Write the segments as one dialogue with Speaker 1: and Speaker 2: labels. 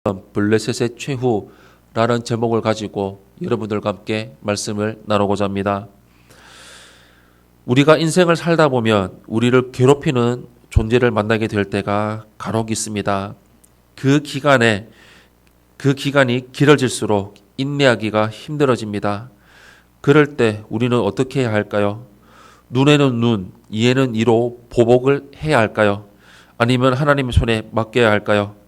Speaker 1: 블레셋의 최후라는 제목을 가지고 여러분들과 함께 말씀을 나누고자 합니다. 우리가 인생을 살다 보면 우리를 괴롭히는 존재를 만나게 될 때가 간혹 있습니다. 그 기간이 길어질수록 인내하기가 힘들어집니다. 그럴 때 우리는 어떻게 해야 할까요? 눈에는 눈, 이에는 이로 보복을 해야 할까요? 아니면 하나님의 손에 맡겨야 할까요?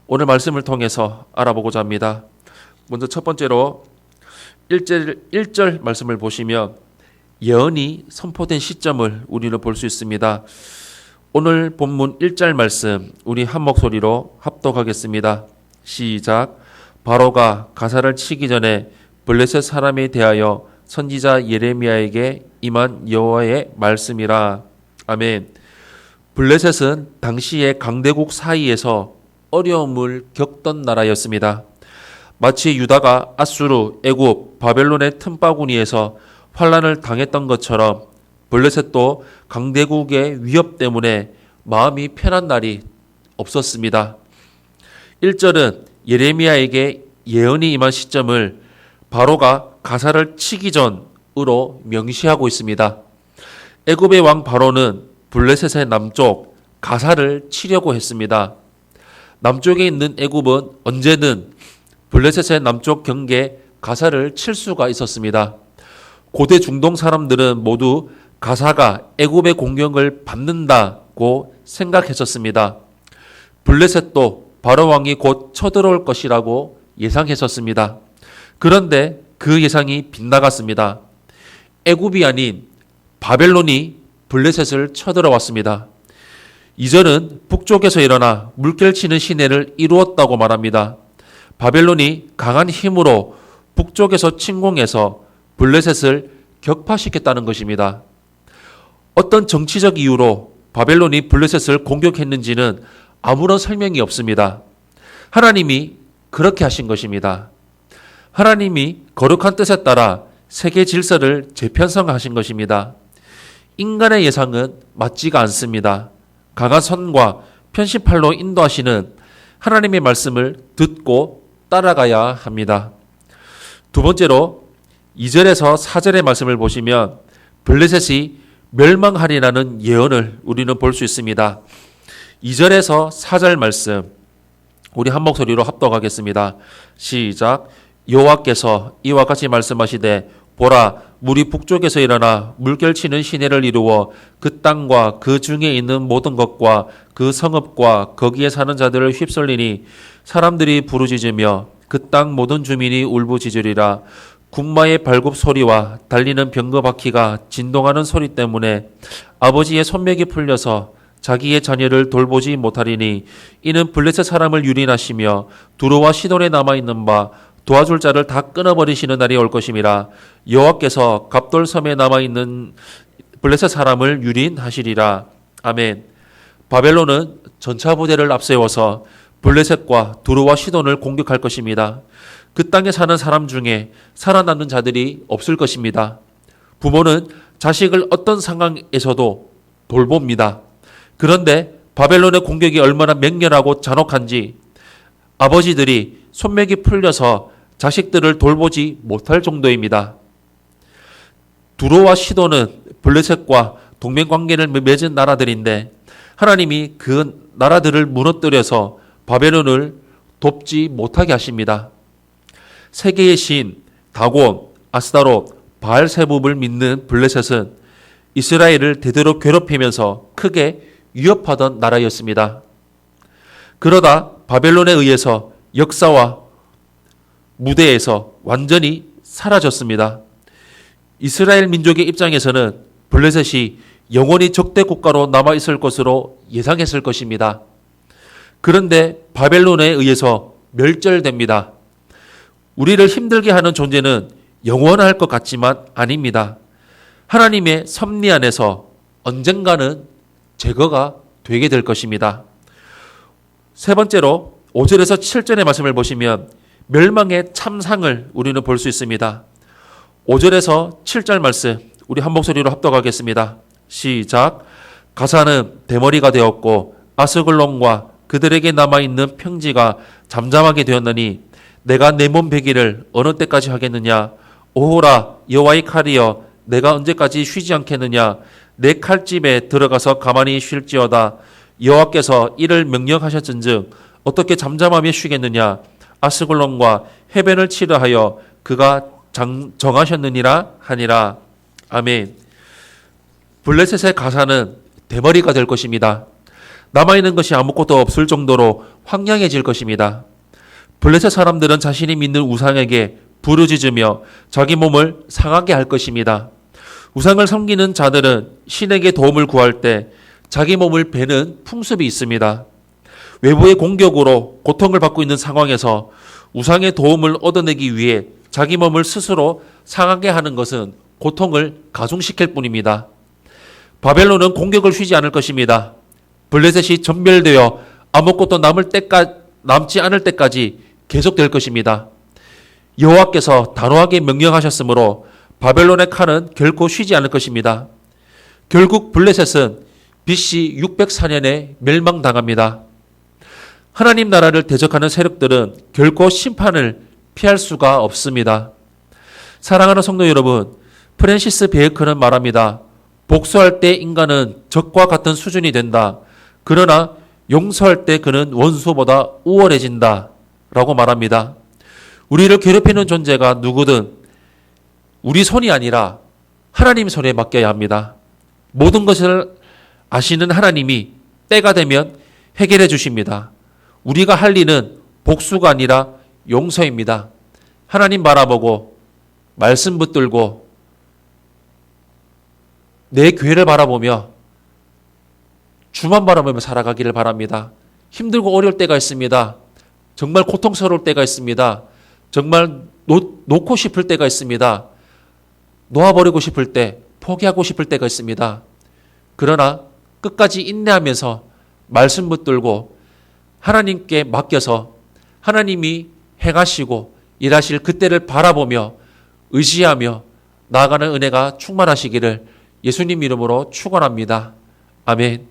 Speaker 1: 오늘 말씀을 통해서 알아보고자 합니다. 먼저 첫 번째로 1절 말씀을 보시면 예언이 선포된 시점을 우리는 볼 수 있습니다. 오늘 본문 1절 말씀 우리 한 목소리로 합독하겠습니다. 시작. 바로가 가사를 치기 전에 블레셋 사람에 대하여 선지자 예레미야에게 임한 여호와의 말씀이라. 아멘. 블레셋은 당시의 강대국 사이에서 어려움을 겪던 나라였습니다. 마치 유다가 아수르, 애굽, 바벨론의 틈바구니에서 환란을 당했던 것처럼 블레셋도 강대국의 위협 때문에 마음이 편한 날이 없었습니다. 1절은 예레미야에게 예언이 임한 시점을 바로가 가사를 치기 전으로 명시하고 있습니다. 애굽의 왕 바로는 블레셋의 남쪽 가사를 치려고 했습니다. 남쪽에 있는 애굽은 언제든 블레셋의 남쪽 경계 가사를 칠 수가 있었습니다. 고대 중동 사람들은 모두 가사가 애굽의 공격을 받는다고 생각했었습니다. 블레셋도 바로 왕이 곧 쳐들어올 것이라고 예상했었습니다. 그런데 그 예상이 빗나갔습니다. 애굽이 아닌 바벨론이 블레셋을 쳐들어왔습니다. 이전은 북쪽에서 일어나 물결치는 시내를 이루었다고 말합니다. 바벨론이 강한 힘으로 북쪽에서 침공해서 블레셋을 격파시켰다는 것입니다. 어떤 정치적 이유로 바벨론이 블레셋을 공격했는지는 아무런 설명이 없습니다. 하나님이 그렇게 하신 것입니다. 하나님이 거룩한 뜻에 따라 세계 질서를 재편성하신 것입니다. 인간의 예상은 맞지가 않습니다. 강한 선과 편심팔로 인도하시는 하나님의 말씀을 듣고 따라가야 합니다. 두 번째로 2절에서 4절의 말씀을 보시면 블레셋이 멸망하리라는 예언을 우리는 볼 수 있습니다. 2절에서 4절 말씀 우리 한 목소리로 합독하겠습니다. 시작. 여호와께서 이와 같이 말씀하시되 보라, 물이 북쪽에서 일어나 물결치는 시내를 이루어 그 땅과 그 중에 있는 모든 것과 그 성읍과 거기에 사는 자들을 휩쓸리니 사람들이 부르짖으며 그 땅 모든 주민이 울부짖으리라. 군마의 발굽 소리와 달리는 병거 바퀴가 진동하는 소리 때문에 아버지의 손뼉이 풀려서 자기의 자녀를 돌보지 못하리니 이는 블레셋 사람을 유린하시며 두로와 시돈에 남아있는 바 도와줄 자를 다 끊어버리시는 날이 올 것임이라. 여호와께서 갑돌섬에 남아있는 블레셋 사람을 유린하시리라. 아멘. 바벨론은 전차부대를 앞세워서 블레셋과 두로와 시돈을 공격할 것입니다. 그 땅에 사는 사람 중에 살아남는 자들이 없을 것입니다. 부모는 자식을 어떤 상황에서도 돌봅니다. 그런데 바벨론의 공격이 얼마나 맹렬하고 잔혹한지 아버지들이 손뼉이 풀려서 자식들을 돌보지 못할 정도입니다. 두로와 시돈은 블레셋과 동맹관계를 맺은 나라들인데 하나님이 그 나라들을 무너뜨려서 바벨론을 돕지 못하게 하십니다. 세계의 신 다곤, 아스타롯, 바알세붑을 믿는 블레셋은 이스라엘을 대대로 괴롭히면서 크게 위협하던 나라였습니다. 그러다 바벨론에 의해서 역사와 무대에서 완전히 사라졌습니다. 이스라엘 민족의 입장에서는 블레셋이 영원히 적대 국가로 남아있을 것으로 예상했을 것입니다. 그런데 바벨론에 의해서 멸절됩니다. 우리를 힘들게 하는 존재는 영원할 것 같지만 아닙니다. 하나님의 섭리 안에서 언젠가는 제거가 되게 될 것입니다. 세 번째로 5절에서 7절의 말씀을 보시면 멸망의 참상을 우리는 볼 수 있습니다. 5절에서 7절 말씀 우리 한 목소리로 합독하겠습니다. 시작. 가사는 대머리가 되었고 아스글론과 그들에게 남아있는 평지가 잠잠하게 되었느니 내가 내 몸 베기를 어느 때까지 하겠느냐? 오호라 여호와의 칼이여 내가 언제까지 쉬지 않겠느냐? 내 칼집에 들어가서 가만히 쉴지어다. 여호와께서 이를 명령하셨은즉 어떻게 잠잠하며 쉬겠느냐? 아스글론과 해변을 치르하여 그가 정하셨느니라 하니라. 아멘. 블레셋의 가사는 대머리가 될 것입니다. 남아있는 것이 아무것도 없을 정도로 황량해질 것입니다. 블레셋 사람들은 자신이 믿는 우상에게 부르짖으며 자기 몸을 상하게 할 것입니다. 우상을 섬기는 자들은 신에게 도움을 구할 때 자기 몸을 베는 풍습이 있습니다. 외부의 공격으로 고통을 받고 있는 상황에서 우상의 도움을 얻어내기 위해 자기 몸을 스스로 상하게 하는 것은 고통을 가중시킬 뿐입니다. 바벨론은 공격을 쉬지 않을 것입니다. 블레셋이 전멸되어 아무것도 남지 않을 때까지 계속될 것입니다. 여호와께서 단호하게 명령하셨으므로 바벨론의 칼은 결코 쉬지 않을 것입니다. 결국 블레셋은 BC 604년에 멸망당합니다. 하나님 나라를 대적하는 세력들은 결코 심판을 피할 수가 없습니다. 사랑하는 성도 여러분, 프랜시스 베이컨은 말합니다. 복수할 때 인간은 적과 같은 수준이 된다. 그러나 용서할 때 그는 원수보다 우월해진다. 라고 말합니다. 우리를 괴롭히는 존재가 누구든 우리 손이 아니라 하나님 손에 맡겨야 합니다. 모든 것을 아시는 하나님이 때가 되면 해결해 주십니다. 우리가 할 일은 복수가 아니라 용서입니다. 하나님 바라보고 말씀 붙들고 내 교회를 바라보며 주만 바라보며 살아가기를 바랍니다. 힘들고 어려울 때가 있습니다. 정말 고통스러울 때가 있습니다. 정말 놓고 싶을 때가 있습니다. 놓아버리고 싶을 때, 포기하고 싶을 때가 있습니다. 그러나 끝까지 인내하면서 말씀 붙들고 하나님께 맡겨서 하나님이 행하시고 일하실 그때를 바라보며 의지하며 나아가는 은혜가 충만하시기를 예수님 이름으로 축원합니다. 아멘.